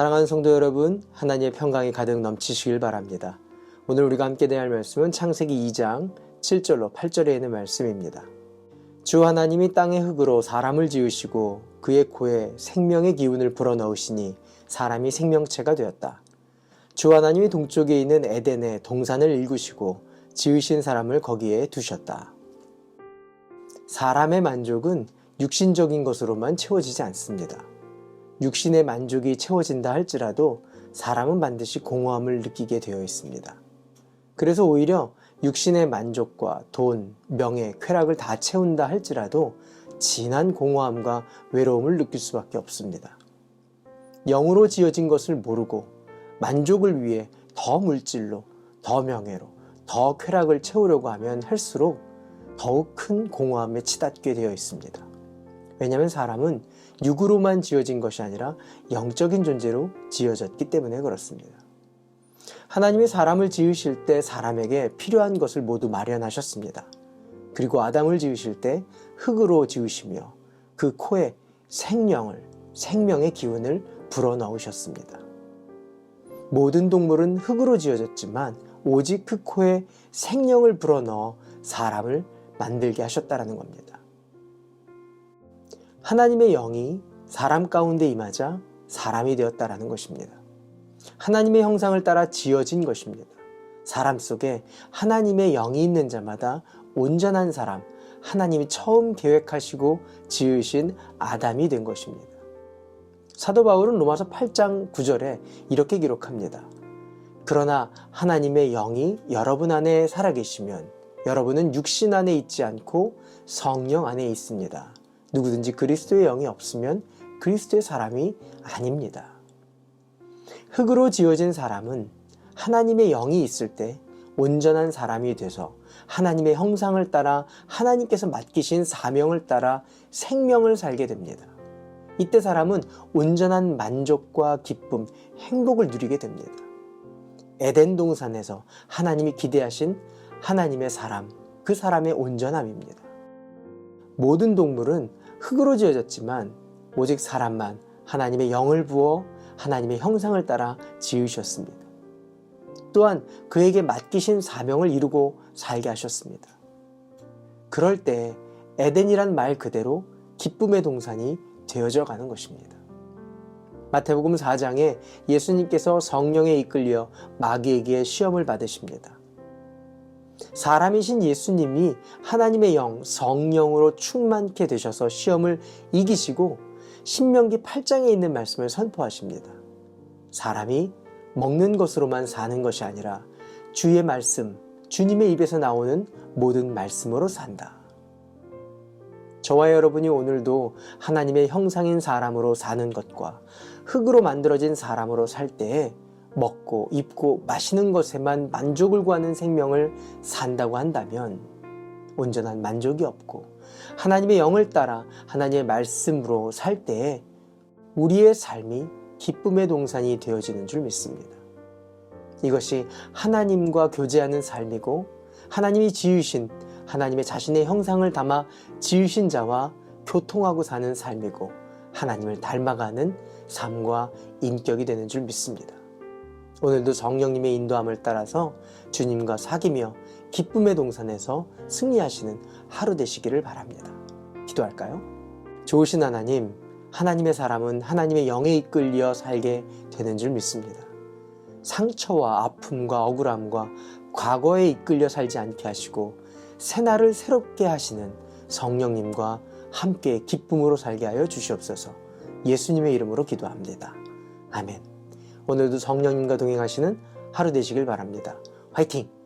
사랑하는 성도 여러분, 하나님의 평강이 가득 넘치시길 바랍니다. 오늘 우리가 함께 대할 말씀은 창세기 2장 7절로 8절에 있는 말씀입니다. 주 하나님이 땅의 흙으로 사람을 지으시고 그의 코에 생명의 기운을 불어넣으시니 사람이 생명체가 되었다. 주 하나님이 동쪽에 있는 에덴에 동산을 일구시고 지으신 사람을 거기에 두셨다. 사람의 만족은 육신적인 것으로만 채워지지 않습니다. 육신의 만족이 채워진다 할지라도 사람은 반드시 공허함을 느끼게 되어 있습니다. 그래서 오히려 육신의 만족과 돈, 명예, 쾌락을 다 채운다 할지라도 진한 공허함과 외로움을 느낄 수밖에 없습니다. 영으로 지어진 것을 모르고 만족을 위해 더 물질로, 더 명예로, 더 쾌락을 채우려고 하면 할수록 더욱 큰 공허함에 치닫게 되어 있습니다. 왜냐하면 사람은 육으로만 지어진 것이 아니라 영적인 존재로 지어졌기 때문에 그렇습니다. 하나님이 사람을 지으실 때 사람에게 필요한 것을 모두 마련하셨습니다. 그리고 아담을 지으실 때 흙으로 지으시며 그 코에 생명의 기운을 불어넣으셨습니다. 모든 동물은 흙으로 지어졌지만 오직 그 코에 생명을 불어넣어 사람을 만들게 하셨다는 겁니다. 하나님의 영이 사람 가운데 임하자 사람이 되었다라는 것입니다. 하나님의 형상을 따라 지어진 것입니다. 사람 속에 하나님의 영이 있는 자마다 온전한 사람, 하나님이 처음 계획하시고 지으신 아담이 된 것입니다. 사도 바울은 로마서 8장 9절에 이렇게 기록합니다. 그러나 하나님의 영이 여러분 안에 살아계시면 여러분은 육신 안에 있지 않고 성령 안에 있습니다. 누구든지 그리스도의 영이 없으면 그리스도의 사람이 아닙니다. 흙으로 지어진 사람은 하나님의 영이 있을 때 온전한 사람이 돼서 하나님의 형상을 따라 하나님께서 맡기신 사명을 따라 생명을 살게 됩니다. 이때 사람은 온전한 만족과 기쁨, 행복을 누리게 됩니다. 에덴 동산에서 하나님이 기대하신 하나님의 사람, 그 사람의 온전함입니다. 모든 동물은 흙으로 지어졌지만 오직 사람만 하나님의 영을 부어 하나님의 형상을 따라 지으셨습니다. 또한 그에게 맡기신 사명을 이루고 살게 하셨습니다. 그럴 때 에덴이란 말 그대로 기쁨의 동산이 되어져 가는 것입니다. 마태복음 4장에 예수님께서 성령에 이끌려 마귀에게 시험을 받으십니다. 사람이신 예수님이 하나님의 영, 성령으로 충만케 되셔서 시험을 이기시고 신명기 8장에 있는 말씀을 선포하십니다. 사람이 먹는 것으로만 사는 것이 아니라 주의 말씀, 주님의 입에서 나오는 모든 말씀으로 산다. 저와 여러분이 오늘도 하나님의 형상인 사람으로 사는 것과 흙으로 만들어진 사람으로 살 때에 먹고 입고 마시는 것에만 만족을 구하는 생명을 산다고 한다면 온전한 만족이 없고 하나님의 영을 따라 하나님의 말씀으로 살 때에 우리의 삶이 기쁨의 동산이 되어지는 줄 믿습니다. 이것이 하나님과 교제하는 삶이고 하나님이 지으신 하나님의 자신의 형상을 담아 지으신 자와 교통하고 사는 삶이고 하나님을 닮아가는 삶과 인격이 되는 줄 믿습니다. 오늘도 성령님의 인도함을 따라서 주님과 사귀며 기쁨의 동산에서 승리하시는 하루 되시기를 바랍니다. 기도할까요? 좋으신 하나님, 하나님의 사람은 하나님의 영에 이끌려 살게 되는 줄 믿습니다. 상처와 아픔과 억울함과 과거에 이끌려 살지 않게 하시고 새날을 새롭게 하시는 성령님과 함께 기쁨으로 살게 하여 주시옵소서. 예수님의 이름으로 기도합니다. 아멘. 오늘도 성령님과 동행하시는 하루 되시길 바랍니다. 화이팅!